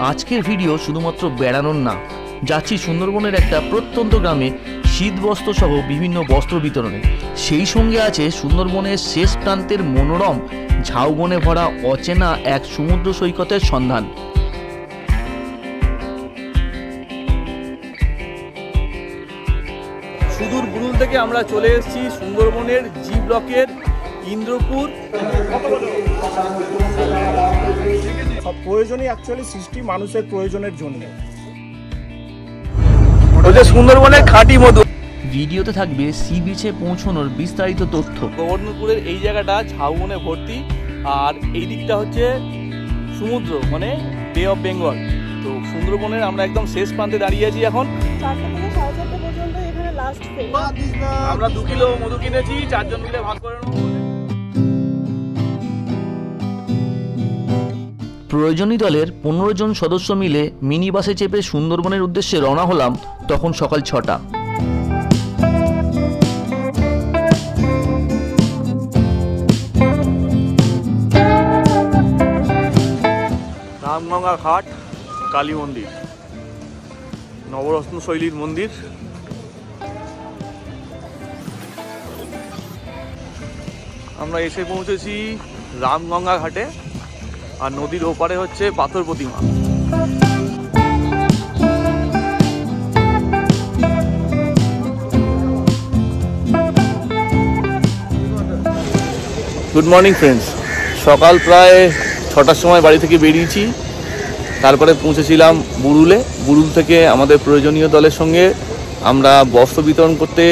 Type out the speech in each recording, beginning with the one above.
আজকের ভিডিও শুধুমাত্র বেড়ানোর না, যাচ্ছি সুন্দরবনের একটা প্রত্যন্ত গ্রামে শীতবস্ত্র সহ বিভিন্ন বস্ত্র বিতরণে। সেই সঙ্গে আছে সুন্দরবনের শেষ প্রান্তের মনোরম ঝাউবনে ভরা অচেনা এক সমুদ্র সৈকতের সন্ধান। সুদূর বুরুল থেকে আমরা চলে এসেছি সুন্দরবনের জি ব্লকের ইন্দ্রপুর। সব প্রয়োজনই অ্যাকচুয়ালি সৃষ্টি মানুষের প্রয়োজনের জন্য। সুন্দরবনের খাঁটি মধু। ভিডিওতে থাকবে সি বিচে পৌঁছানোর বিস্তারিত তথ্য। গোবর্ধনপুরের এই জায়গাটা ঝাউবনে ভর্তি, আর এই দিকটা হচ্ছে সমুদ্র, মানে বে অফ বেঙ্গল। তো সুন্দরবনের আমরা একদম শেষ প্রান্তে দাঁড়িয়ে আছি এখন। 4টা থেকে 4:30 পর্যন্ত এখানে লাস্ট ট্রেন। আমরা 2 কিলো মধু কিনেছি, 4 জন মিলে ভাগ করে নেব। প্রয়োজনী দলের 15 জন সদস্য মিলে মিনি বাসে চেপে সুন্দরবনের উদ্দেশ্যে রওনা হলাম। তখন সকাল 6টা। রামগঙ্গা ঘাট, কালী মন্দির, নবরত্ন শৈলীর মন্দির। আমরা এসে পৌঁছেছি রামগঙ্গা ঘাটে, আর নদীর ওপারে হচ্ছে পাথর প্রতিমা। Good morning friends. সকাল প্রায় 6টার সময় বাড়ি থেকে বেরিয়েছি, তারপরে পৌঁছেছিলাম বুরুলে। বুরুল থেকে আমাদের প্রয়োজনীয় দলের সঙ্গে আমরা বস্ত্র বিতরণ করতে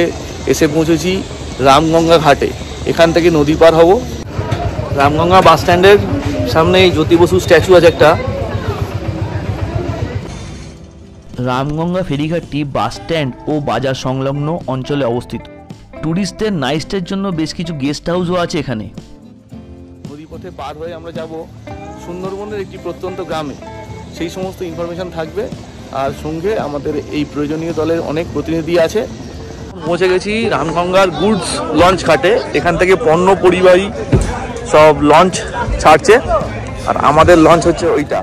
এসে পৌঁছেছি রামগঙ্গা ঘাটে। এখান থেকে নদী পার হব। রামগঙ্গা বাস স্ট্যান্ডের সামনে জ্যোতি বসু স্ট্যাচু আছে একটা। রামগঙ্গা ফেরিঘাটটি বাস স্ট্যান্ড ও বাজার সংলগ্ন অঞ্চলে অবস্থিত। ট্যুরিস্টদের নাইটের জন্য বেশ কিছু গেস্ট হাউসও আছে এখানে। নদীপথে পার হয়ে আমরা যাব সুন্দরবনের একটি প্রত্যন্ত গ্রামে। সেই সমস্ত ইনফরমেশন থাকবে, আর সঙ্গে আমাদের এই প্রয়োজনীয় দলের অনেক প্রতিনিধি আছে। পৌঁছে গেছি রামগঙ্গার গুডস লঞ্চ ঘাটে। এখান থেকে পণ্য পরিবাহী সব লঞ্চ ছাড়ছে, আর আমাদের লঞ্চ হচ্ছে ওইটা।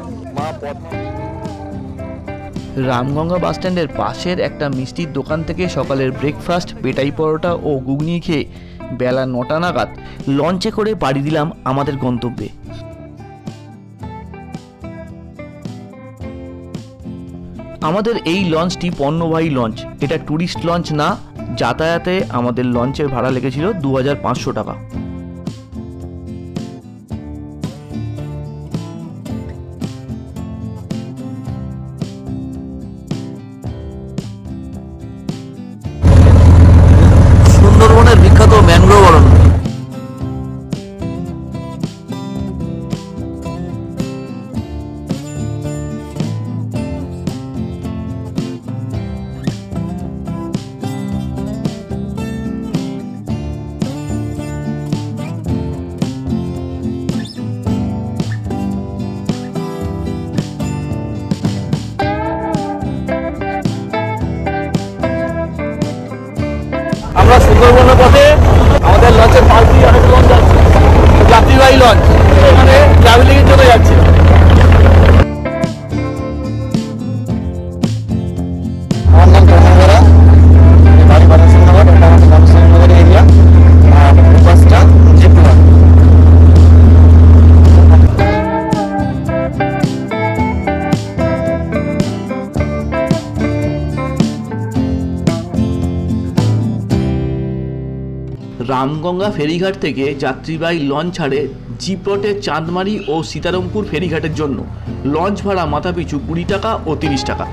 রামগঙ্গা বাস স্ট্যান্ডের পাশের একটা মিষ্টির দোকান থেকে সকালের ব্রেকফাস্ট, পেটাই পরোটা ও ঘুগনি খেয়ে বেলা 9টা নাগাদ লঞ্চে করে পাড়ি দিলাম আমাদের গন্তব্যে। আমাদের এই লঞ্চটি পণ্যবাহী লঞ্চ, এটা ট্যুরিস্ট লঞ্চ না। যাতায়াতে আমাদের লঞ্চের ভাড়া লেগেছিল 2500 টাকা। সুন্দরবনের বিখ্যাত ম্যানগ্রোভ অরণ্য। আমরা সুন্দরবনের পথে আমাদের লঞ্চের পাশ দিয়ে অনেক লঞ্চ যাচ্ছে, যাত্রীবাহী লঞ্চ। এখানে ট্রাভেলিংয়ের জন্য যাচ্ছে। আমার নাম ধর্মগড়া, বাড়ি বাদাসনগর, এটা আমাদের বাদাসনগর এরিয়া। আর বাসটা জিপলাম। রামগঙ্গা ফেরিঘাট থেকে যাত্রীবাহী লঞ্চ ছাড়ে জিপ্রটের চাঁদমারি ও সীতারামপুর ফেরিঘাটের জন্য। লঞ্চ ভাড়া মাথাপিছু 20 টাকা ও 30 টাকা।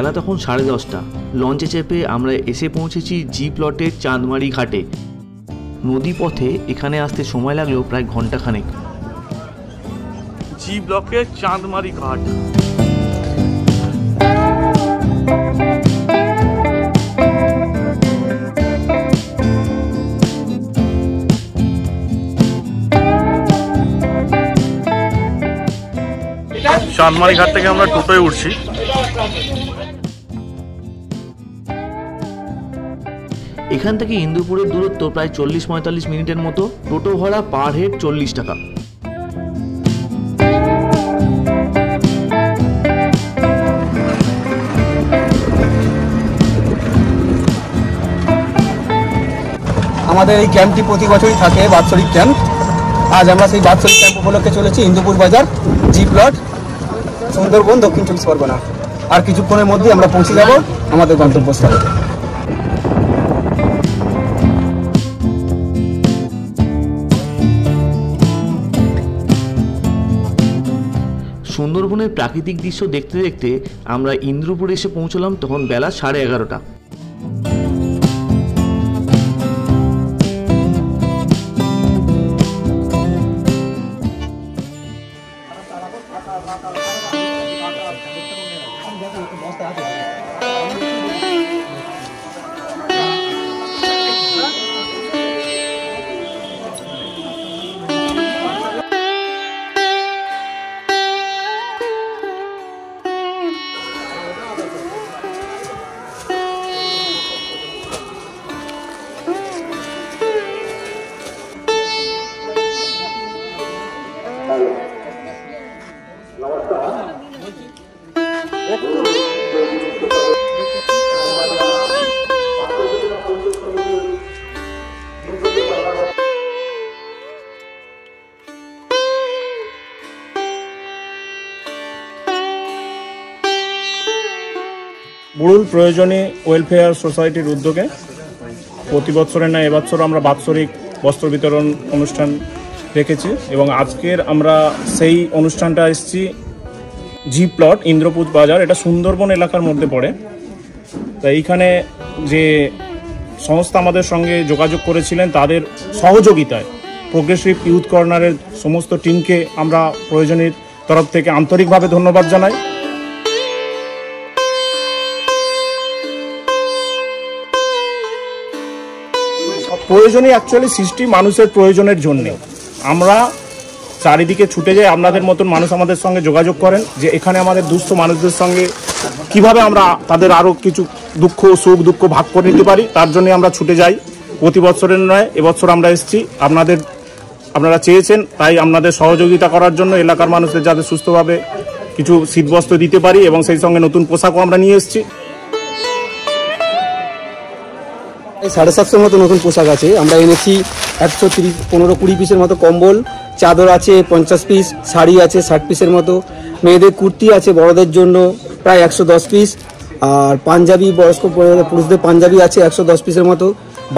বেলা তখন 10:30। লঞ্চে চেপে আমরা এসে পৌঁছেছি জি প্লটের চাঁদমারি ঘাটে। নদী পথে এখানে আসতে সময় লাগলো প্রায় ঘন্টাখানেক। জি ব্লকের চাঁদমারি ঘাট। চাঁদমারি ঘাট থেকে আমরা টোটোয় উঠছি। এখান থেকে ইন্দুপুরের দূরত্ব প্রায় 40-45 মিনিটের মতো। টোটো ভাড়া পার হেড 40 টাকা। আমাদের এই ক্যাম্পটি প্রতি বছরই থাকে, বাৎসরিক ক্যাম্প। আজ আমরা সেই বাৎসরিক ক্যাম্প উপলক্ষে চলেছি ইন্দুপুর বাজার, জি প্লট, সুন্দরবন, দক্ষিণ 24 পরগনা। আর কিছুক্ষণের মধ্যে আমরা পৌঁছে যাব আমাদের গন্তব্যস্থলে। সুন্দরবনের প্রাকৃতিক দৃশ্য দেখতে দেখতে আমরা ইন্দ্রপুর এসে পৌঁছলাম তখন বেলা 11:30। বুড়ুল প্রয়োজনী ওয়েলফেয়ার সোসাইটির উদ্যোগে প্রতি বছরের ন্যায় এবছর আমরা বাৎসরিক বস্ত্র বিতরণ অনুষ্ঠান রেখেছি এবং আজকের আমরা সেই অনুষ্ঠানটা এসেছি জি প্লট, ইন্দ্রপুর বাজার। এটা সুন্দরবন এলাকার মধ্যে পড়ে। তাই এইখানে যে সংস্থা আমাদের সঙ্গে যোগাযোগ করেছিলেন তাদের সহযোগিতায় প্রোগ্রেসিভ ইউথ কর্নারের সমস্ত টিমকে আমরা প্রয়োজনীর তরফ থেকে আন্তরিকভাবে ধন্যবাদ জানাই। প্রয়োজনই অ্যাকচুয়ালি সৃষ্টি মানুষের প্রয়োজনের জন্য। আমরা চারিদিকে ছুটে যাই, আপনাদের মতন মানুষ আমাদের সঙ্গে যোগাযোগ করেন যে এখানে আমাদের দুস্থ মানুষদের সঙ্গে কিভাবে আমরা তাদের আরও কিছু দুঃখ সুখ দুঃখ ভাগ করে নিতে পারি, তার জন্য আমরা ছুটে যাই। প্রতি বছরের নয়, এবছর আমরা এসেছি আপনারা চেয়েছেন, তাই আপনাদের সহযোগিতা করার জন্য এলাকার মানুষদের যাতে সুস্থভাবে কিছু শীতবস্ত্র দিতে পারি এবং সেই সঙ্গে নতুন পোশাকও আমরা নিয়ে এসেছি। 750 মতো নতুন পোশাক আছে। আমরা এনেছি 130-15-20 পিসের মতো কম্বল, চাদর আছে 50 পিস, শাড়ি আছে 60 পিসের মতো, মেয়েদের কুর্তি আছে বড়দের জন্য প্রায় 110 পিস, আর পাঞ্জাবি বয়স্ক পুরুষদের পাঞ্জাবি আছে 110 পিসের মতো,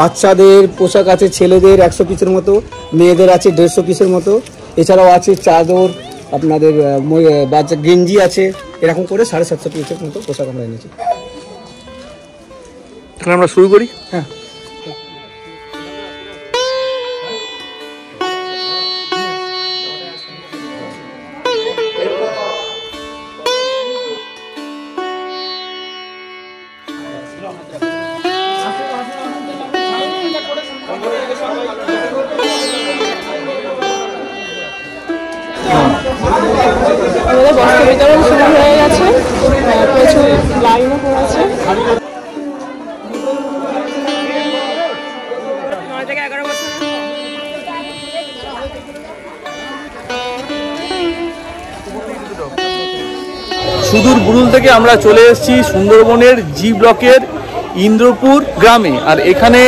বাচ্চাদের পোশাক আছে ছেলেদের 100 পিসের মতো, মেয়েদের আছে 150 পিসের মতো। এছাড়াও আছে চাদর, আপনাদের বাচ্চা গেঞ্জি আছে, এরকম করে 750 পিসের মতো পোশাক আমরা এনেছি। এখন আমরা শুরু করি। হ্যাঁ, আমাদের বস্ত্র বিতরণ শুরু হয়ে গেছে, প্রচুর লাইনও পড়েছে। 9 থেকে 11 বছর। সুদূর বুড়ুল থেকে আমরা চলে এসেছি সুন্দরবনের জি ব্লকের ইন্দ্রপুর গ্রামে। আর এখানে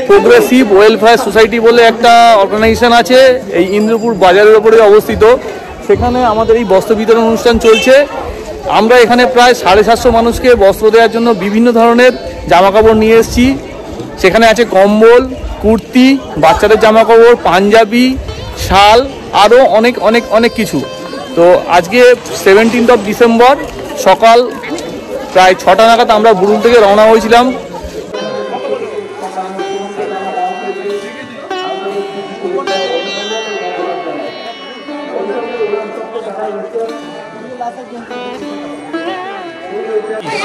প্রোগ্রেসিভ ওয়েলফেয়ার সোসাইটি বলে একটা অর্গানাইজেশন আছে, এই ইন্দ্রপুর বাজারের ওপরে অবস্থিত। সেখানে আমাদের এই বস্ত্র বিতরণ অনুষ্ঠান চলছে। আমরা এখানে প্রায় 750 মানুষকে বস্ত্র দেওয়ার জন্য বিভিন্ন ধরনের জামাকাপড় নিয়ে এসেছি। সেখানে আছে কম্বল, কুর্তি, বাচ্চাদের জামাকাপড়, পাঞ্জাবি, শাল, আরও অনেক অনেক অনেক কিছু। তো আজকে 17 ডিসেম্বর সকাল প্রায় 6টা নাগাদ আমরা বুরুল থেকে রওনা হয়েছিলাম।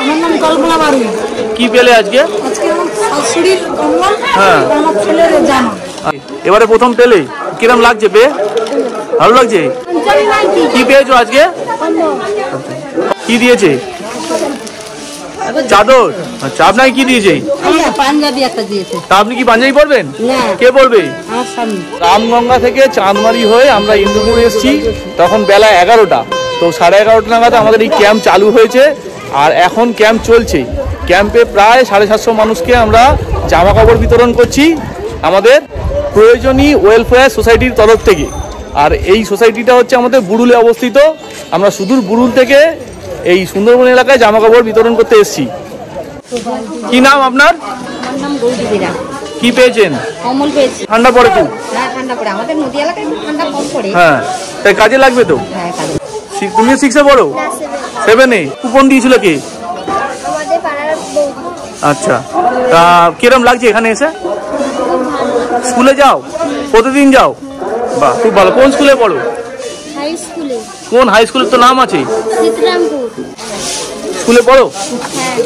আমার নাম কল্পনা বাড়ি। কি পেলে আজকে? আজকে আমার শাশুড়ির কম্বল, হ্যাঁ। আমার ছেলের জামা। এবারে প্রথম পেলে কিরম লাগছে পেয়ে? ভালো লাগছে? কি পেয়েছো আজকে? কি দিয়েছে? চাদর। আচ্ছা, আপনাকে কি দিয়েছে? পাঞ্জাবি একটা দিয়েছে। তা আপনি কি পাঞ্জাবি পরবেন? না। কে পরবে? আমার স্বামী। রামগঙ্গা থেকে চাঁদমারি হয়ে আমরা ইন্দুপুর এসেছি, তখন বেলা 11টা। তো 11:30 নাগাদ আমাদের এই ক্যাম্প চালু হয়েছে, আর এখন ক্যাম্প চলছে। ক্যাম্পে প্রায় 750 মানুষকে আমরা জামা কাপড় বিতরণ করছি আমাদের প্রয়োজনী ওয়েলফেয়ার সোসাইটির তরফ থেকে। আর এই সোসাইটিটা হচ্ছে আমাদের বুরুলে অবস্থিত। আমরা সুদূর বুরুল থেকে এই সুন্দরবন এলাকায় জামা কাপড় বিতরণ করতে এসেছি। কি নাম আপনার? আমার নাম গৌরী বিরা। কি পেয়েছেন? কম্বল পেয়েছি। ঠান্ডা পড়ে খুব? হ্যাঁ, ঠান্ডা পড়ে। আমাদের নদী এলাকায় একটু ঠান্ডা কম পড়ে। হ্যাঁ, তাই কাজে লাগবে তো। হ্যাঁ, কাজে। তুমি 6-এ পড়ো? 7-এ। কুপন দিয়েছিল কে? আমাদের পাড়ার বৌদি। আচ্ছা, তা কিরম লাগছে এখানে এসে? স্কুলে যাও? প্রতিদিন যাও? বাহ, খুব ভালো। কোন স্কুলে পড়ো? হাই স্কুলে। কোন হাই স্কুলের তো নাম আছে? চিত্রামপুর। স্কুলে পড়ো? হ্যাঁ।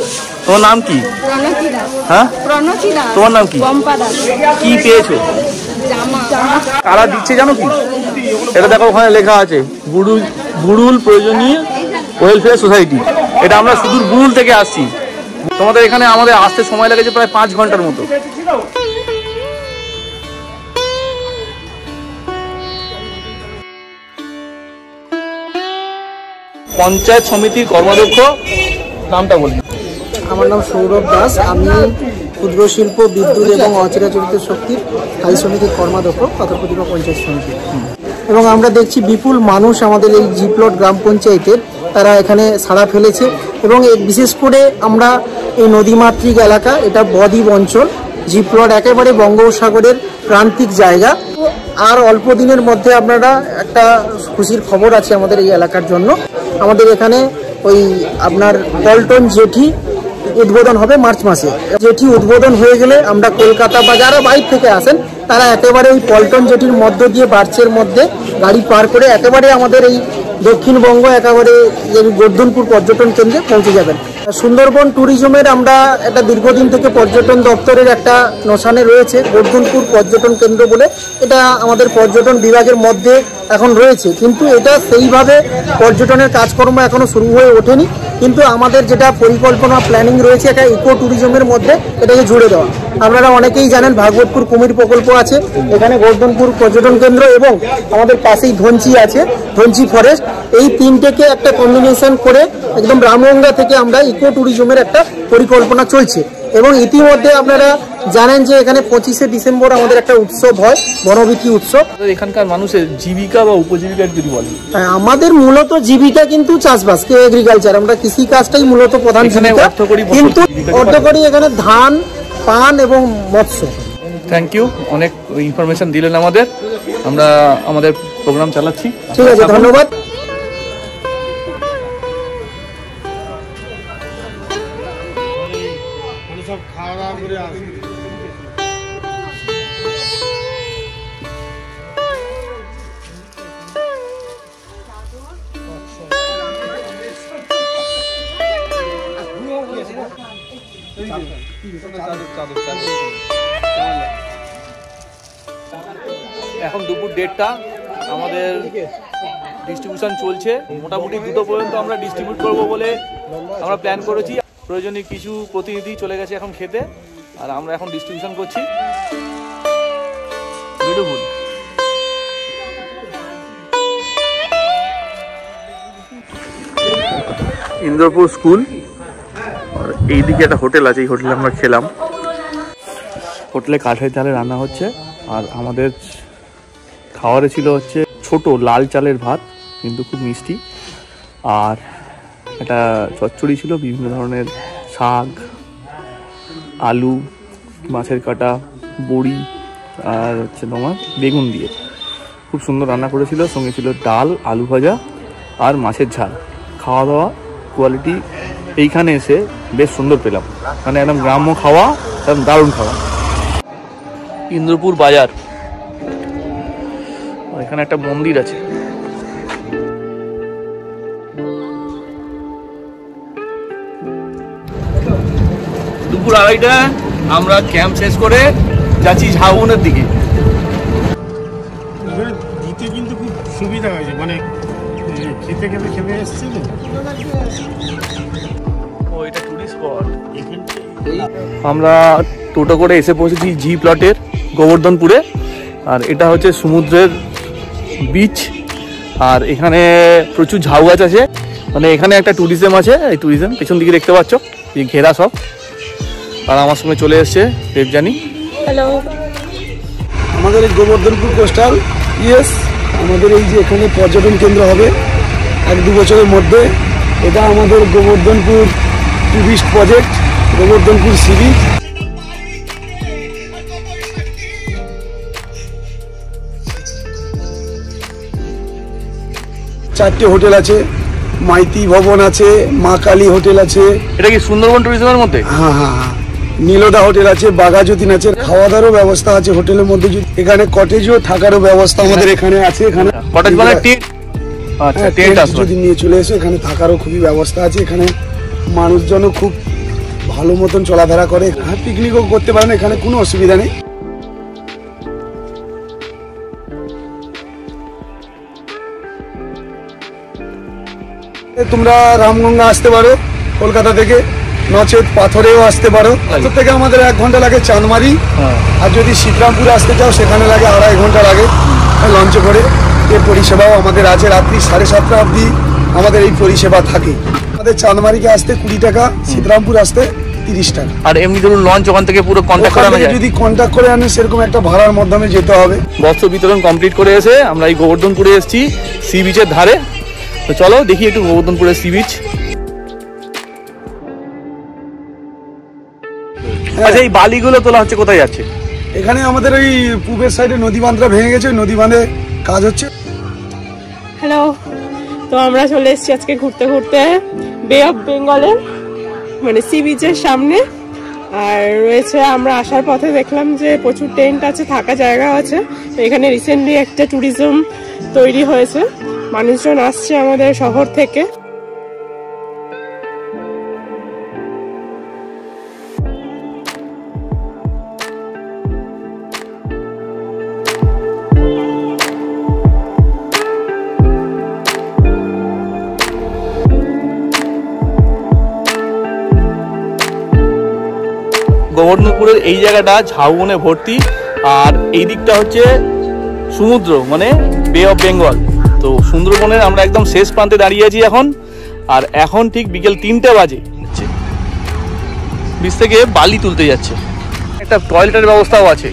তোমার নাম কি? প্রণতি দাস। হ্যাঁ, প্রণতি দাস। তোমার নাম কি? পম্পা দাস। কি পেয়েছো? জামা। কারা দিচ্ছে জানো কি? এটা দেখো, ওখানে লেখা আছে বুরুল প্রয়োজনীয় ওয়েলফেয়ার সোসাইটি। এটা আমরা সুদূর বুরুল থেকে আসছি। তোমাদের এখানে আমাদের আসতে সময় লেগেছে প্রায় 5 ঘন্টার মতো। পঞ্চায়েত সমিতির কর্মাধ্যক্ষ, নামটা বলি। আমার নাম সৌরভ দাস। আমি ক্ষুদ্র শিল্প, বিদ্যুৎ এবং অচিরাচরিত শক্তির স্থায়ী সমিতির কর্মাধ্যক্ষ, পাথরপ্রতিমা পঞ্চায়েত সমিতি। এবং আমরা দেখছি বিপুল মানুষ আমাদের এই জিপ্লট গ্রাম পঞ্চায়েতের, তারা এখানে সাড়া ফেলেছে। এবং বিশেষ করে আমরা এই নদীমাতৃক এলাকা, এটা বদ্বীপ অঞ্চল, জিপ্লট একেবারে বঙ্গোপসাগরের প্রান্তিক জায়গা। আর অল্প দিনের মধ্যে আপনারা একটা খুশির খবর আছে আমাদের এই এলাকার জন্য। আমাদের এখানে ওই আপনার পল্টন জেটি উদ্বোধন হবে মার্চ মাসে। জেটি উদ্বোধন হয়ে গেলে আমরা কলকাতা বা যারা বাইরে থেকে আসেন তারা একেবারে ওই পল্টন জেটির মধ্য দিয়ে বার্চের মধ্যে গাড়ি পার করে একেবারে আমাদের এই দক্ষিণবঙ্গ একেবারে গোর্ধনপুর পর্যটন কেন্দ্রে পৌঁছে যাবেন। সুন্দরবন ট্যুরিজমের আমরা একটা দীর্ঘদিন থেকে পর্যটন দপ্তরের একটা নশানে রয়েছে গোর্ধনপুর পর্যটন কেন্দ্র বলে। এটা আমাদের পর্যটন বিভাগের মধ্যে এখন রয়েছে, কিন্তু এটা সেইভাবে পর্যটনের কাজকর্ম এখনো শুরু হয়ে ওঠেনি। কিন্তু আমাদের যেটা পরিকল্পনা প্ল্যানিং রয়েছে একটা ইকো ট্যুরিজমের মধ্যে এটাকে জুড়ে দেওয়া। আপনারা অনেকেই জানেন ভাগবতপুর কুমির প্রকল্প আছে, এখানে গোর্ধনপুর পর্যটন কেন্দ্র এবং আমাদের পাশেই ধনচি আছে, ধনচি ফরেস্ট। এই তিনটেকে একটা কম্বিনেশন করে একদম রামগঙ্গা থেকে আমরা ইকো ট্যুরিজমের একটা পরিকল্পনা চলছে। এবং ইতিমধ্যে আপনারা জানেন যে এখানে 25শে ডিসেম্বর আমাদের একটা উৎসব হয়, বনবীথি উৎসব। এখানকার মানুষের জীবিকা বা উপজীবিকা যদি বলি? আমাদের মূলত জীবিকা কিন্তু চাষবাস, এগ্রিকালচার, আমরা কৃষি কাজটাই মূলত প্রধান জীবিকা। কিন্তু অর্থকরী এখানে ধান, পান এবং মৎস্য। থ্যাংক ইউ, অনেক ইনফরমেশন দিলেন আমাদের। আমরা আমাদের প্রোগ্রাম চালাচ্ছি। ঠিক আছে, ধন্যবাদ। এখন দুপুর 1:30, আমাদের ডিস্ট্রিবিউশন চলছে। মোটামুটি 2টো পর্যন্ত আমরা ডিস্ট্রিবিউট করব বলে আমরা প্ল্যান করেছি। প্রয়োজনীয় কিছু প্রতিনিধি চলে গেছে এখন খেতে, আর আমরা এখন ডিস্ট্রিবিউশন করছি। বিউটিফুল। ইন্দ্রপুর স্কুল, আর এইদিকে একটা হোটেল আছে, এই হোটেলে আমরা খেলাম। হোটেলে কাঠের চালে রান্না হচ্ছে, আর আমাদের খাওয়ারে ছিল হচ্ছে ছোট লাল চালের ভাত, কিন্তু খুব মিষ্টি। আর একটা চচ্চড়ি ছিল, বিভিন্ন ধরনের শাক, আলু, মাছের কাটা, বড়ি, আর হচ্ছে তোমার বেগুন দিয়ে খুব সুন্দর রান্না করেছিল। সঙ্গে ছিল ডাল, আলু ভাজা আর মাছের ঝাল। খাওয়া দাওয়া কোয়ালিটি এইখানে এসে বেশ সুন্দর পেলাম, মানে একদম গ্রাম্য খাওয়া, একদম দারুণ খাওয়া। ইন্দ্রপুর বাজার, এখানে একটা মন্দির আছে। দুপুর 2:30 আমরা ক্যাম্প শেষ করে যাচ্ছি ঝাউবনের দিকে। দিতে কিন্তু খুব সুবিধা হয়েছে, মানে খেতে খেতে খেতে এসছে তো। ও এটা টুরিস্ট স্পট। আমরা টোটো করে এসে পৌঁছেছি জি প্লটের গোবর্ধনপুরে, আর এটা হচ্ছে সমুদ্রের বিচ, আর এখানে প্রচুর ঝাউ গাছ আছে, মানে এখানে একটা ট্যুরিজম আছে। এই ট্যুরিজম পেছন দিকে দেখতে পাচ্ছ, এই ঘেরা সব। আর আমার সঙ্গে চলে এসছে দেবযানী। হ্যালো, আমাদের এই গোবর্ধনপুর কোস্টাল আমাদের এই যে এখানে পর্যটন কেন্দ্র হবে 1-2 বছরের মধ্যে। এটা আমাদের Gobardhanpur tourist project, Gobardhanpur sea beach. চারটে হোটেল আছে, মাইতি ভবন আছে, মা কালী হোটেল আছে। এটা কি সুন্দরবন ট্যুরিজমের মধ্যে? হ্যাঁ হ্যাঁ হ্যাঁ, নীলদা হোটেল আছে, বাঘাযতীন আছে, খাওয়া দাওয়ারও ব্যবস্থা আছে হোটেলের মধ্যে। এখানে কটেজও থাকারও ব্যবস্থা আমাদের এখানে আছে। এখানে কটেজ মানে টেন্ট? আচ্ছা, টেন্ট আছে, যদি নিয়ে চলে এসে এখানে থাকারও খুবই ব্যবস্থা আছে। এখানে মানুষজনও খুব ভালো মতন চলাফেরা করে। হ্যাঁ, পিকনিকও করতে পারেন, এখানে কোনো অসুবিধা নেই। তোমরা রামগঙ্গা আসতে পারো কলকাতা থেকে, নচেত পাথরেও আসতে পারো। পাথর থেকে আমাদের 1 ঘন্টা লাগে চাঁদমারি, আর যদি শীতরামপুর আসতে চাও সেখানে লাগে 2.5 ঘন্টা লাগে লঞ্চে করে। এই পরিষেবাও আমাদের আছে, রাত্রি 7:30 অবধি আমাদের এই পরিষেবা থাকে। আমাদের চাঁদমারিকে আসতে 20 টাকা, শীতরামপুর আসতে 30 টাকা। আর এমনি ধরুন লঞ্চ ওখান থেকে পুরো কন্ট্যাক্ট করানো যায়? যদি কন্ট্যাক্ট করে আনেন সেরকম একটা ভাড়ার মাধ্যমে যেতে হবে। বস্ত্র বিতরণ কমপ্লিট করে এসে আমরা এই গোবর্ধনপুরে এসেছি সি বিচের ধারে। তো চলো দেখি একটু গোবর্ধনপুরের সি বিচ। আচ্ছা, এই বালিগুলো তোলা হচ্ছে কোথায় যাচ্ছে? এখানে আমাদের ওই পূবের সাইডে নদী বাঁধটা ভেঙে গেছে, ওই নদী বাঁধে কাজ হচ্ছে। হ্যালো, তো আমরা চলে এসেছি আজকে ঘুরতে ঘুরতে বে অফ বেঙ্গলের মানে সি বিচের সামনে। আর রয়েছে, আমরা আসার পথে দেখলাম যে প্রচুর টেন্ট আছে, থাকা জায়গা আছে। তো এখানে রিসেন্টলি একটা ট্যুরিজম তৈরি হয়েছে, মানুষজন আসছে আমাদের শহর থেকে। গোবর্ধনপুরের এই জায়গাটা ঝাউবনে ভর্তি, আর এই দিকটা হচ্ছে সমুদ্র, মানে বে অফ বেঙ্গল। তো সুন্দরবনের আমরা একদম শেষ প্রান্তে দাঁড়িয়ে আছি এখন, আর এখন ঠিক বিকেল 3টে বাজে। বিচ থেকে বালি তুলতে যাচ্ছে, একটা টয়লেটের ব্যবস্থাও আছে।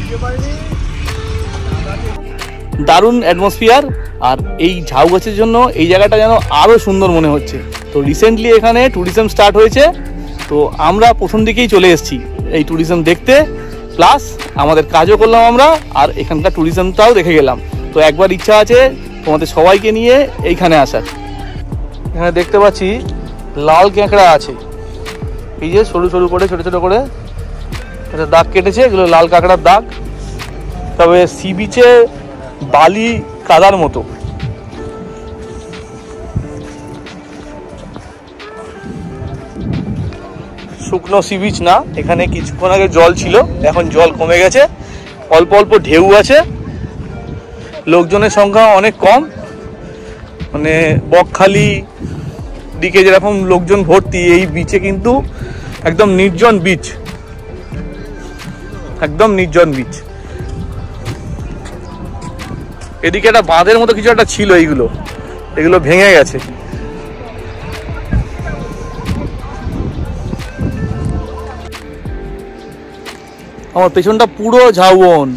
দারুণ অ্যাটমসফিয়ার, আর এই ঝাউ গাছের জন্য এই জায়গাটা যেন আরও সুন্দর মনে হচ্ছে। তো রিসেন্টলি এখানে ট্যুরিজম স্টার্ট হয়েছে, তো আমরা প্রথম দিকেই চলে এসেছি এই ট্যুরিজম দেখতে, প্লাস আমাদের কাজও করলাম আমরা, আর এখানকার ট্যুরিজমটাও দেখে গেলাম। তো একবার ইচ্ছা আছে তোমাদের সবাইকে নিয়ে এইখানে আসার। এখানে দেখতে পাচ্ছি লাল ক্যাঁকড়া আছে, এই যে সরু সরু করে ছোট ছোট করে এটা দাগ কেটেছে, এগুলো লাল কাঁকড়ার দাগ। তবে সি বিচে বালি কাদার মতো। শুকনো সি বিচ না, এখানে কিছুক্ষণ আগে জল ছিল, এখন জল কমে গেছে, অল্প অল্প ঢেউ আছে। লোকজনের সংখ্যা অনেক কম, মানে বকখালি দিকে যেরকম লোকজন ভর্তি, এই বিচে কিন্তু একদম নির্জন বিচ, একদম নির্জন বিচ। এদিকে একটা বাঁধের মতো কিছু একটা ছিল, এগুলো ভেঙে গেছে। আমার পেছনটা পুরো ঝাউবন।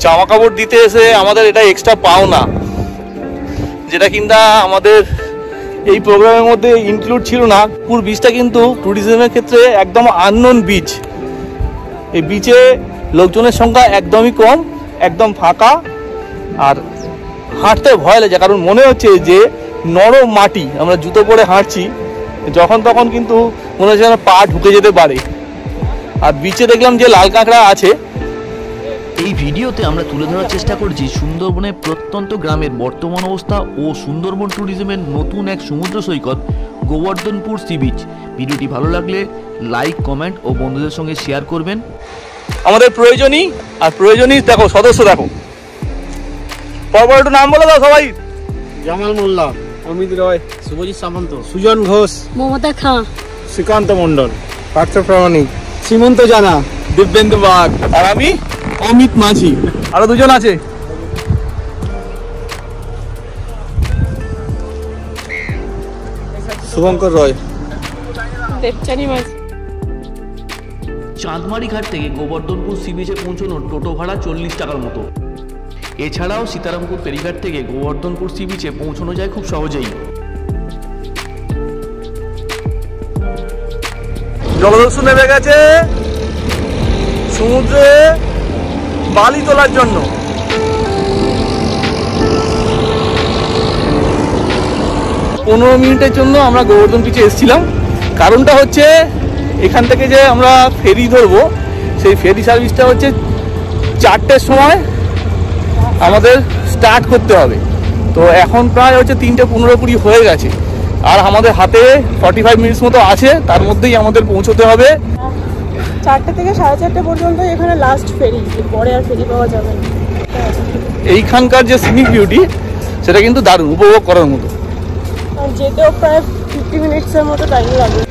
জামা কাপড় দিতে এসে আমাদের এটা এক্সট্রা পাওনা, যেটা কিনা আমাদের এই প্রোগ্রামের মধ্যে ইনক্লুড ছিল না। পুরো বিচটা কিন্তু ট্যুরিজমের ক্ষেত্রে একদম আননোন বিচ। এই বিচে লোকজনের সংখ্যা একদমই কম, একদম ফাঁকা, আর হাঁটতে ভয় লাগে, কারণ মনে হচ্ছে যে নরম মাটি, আমরা জুতো পরে হাঁটছি, যখন তখন কিন্তু মনে হচ্ছে যেন পা ঢুকে যেতে পারে। আর বিচে দেখলাম যে লাল কাঁকড়া আছে। এই ভিডিওতে আমরা তুলে ধরার চেষ্টা করছি সুন্দরবনের প্রত্যন্ত গ্রামের বর্তমান অবস্থা ও সুন্দরবন ট্যুরিজমের নতুন এক সমুদ্র সৈকত গোবর্ধনপুর সি বিচ। ভিডিওটি ভালো লাগলে লাইক, কমেন্ট ও বন্ধুদের সঙ্গে শেয়ার করবেন। আমাদের প্রয়োজনই দেখো, সদস্য দেখো, পরপর একটু নাম বলে দাও সবাই। জামাল মোল্লা, অমিত রয়, শুভজিৎ সামন্ত, সুজন ঘোষ, মমতা খাঁ, শ্রীকান্ত মণ্ডল, পার্থ প্রামাণিক, সীমন্ত জানা, দিব্যেন্দু বাগ, আর আমি অমিত মাঝি। আরো দুজন আছে। শুভঙ্কর রয়। দেবচানী মাছ। চাঁদমারি ঘাট থেকে গোবর্ধনপুর সি বিচে পৌঁছানোর টোটো ভাড়া 40 টাকার মতো। এছাড়াও সীতারামপুর ফেরিঘাট থেকে গোবর্ধনপুর সি বিচে পৌঁছানো যায় খুব সহজেই। জলদস্যু নেমে গেছে সমুদ্রে বালি তোলার জন্য। 15 মিনিটের জন্য আমরা গোবর্ধন বিচে এসেছিলাম। কারণটা হচ্ছে এখান থেকে যে আমরা ফেরি ধরবো, সেই ফেরি সার্ভিসটা হচ্ছে 4টের সময় আমাদের স্টার্ট করতে হবে। তো এখন প্রায় হচ্ছে 3:15-20 হয়ে গেছে, আর আমাদের হাতে 45 মিনিটস মতো আছে, তার মধ্যেই আমাদের পৌঁছতে হবে। 4টে থেকে 4:30 পর্যন্ত এখানে লাস্ট ফেরি, পরে আর ফেরি পাওয়া যাবে না। এইখানকার যে সিনিক বিউটি, সেটা কিন্তু দারুণ, উপভোগ করার মতো। আর যেতেও প্রায় 50 মিনিটসের মতো টাইম লাগবে।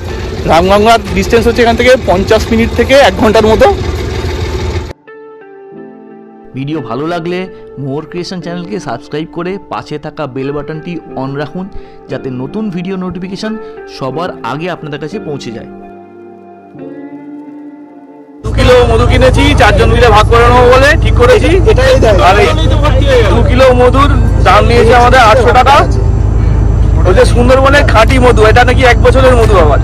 রামগঙ্গার ডিস্টেন্স হচ্ছে এখান থেকে 50 মিনিট থেকে 1 ঘন্টার মতো। ভিডিও ভালো লাগলে মোর ক্রিয়েশন চ্যানেলকে সাবস্ক্রাইব করে পাশে থাকা বেল বাটনটি অন রাখুন, যাতে নতুন ভিডিও নোটিফিকেশন সবার আগে আপনাদের কাছে পৌঁছে যায়। 2 কিলো মধু কিনেছি, 4 জন মিলে ভাগ করে নেবো বলে ঠিক করেছি। আর 2 কিলো মধুর দাম নিয়েছে আমাদের 800 টাকা। ওই যে সুন্দরবনের খাঁটি মধু, এটা নাকি 1 বছরের মধু আবার।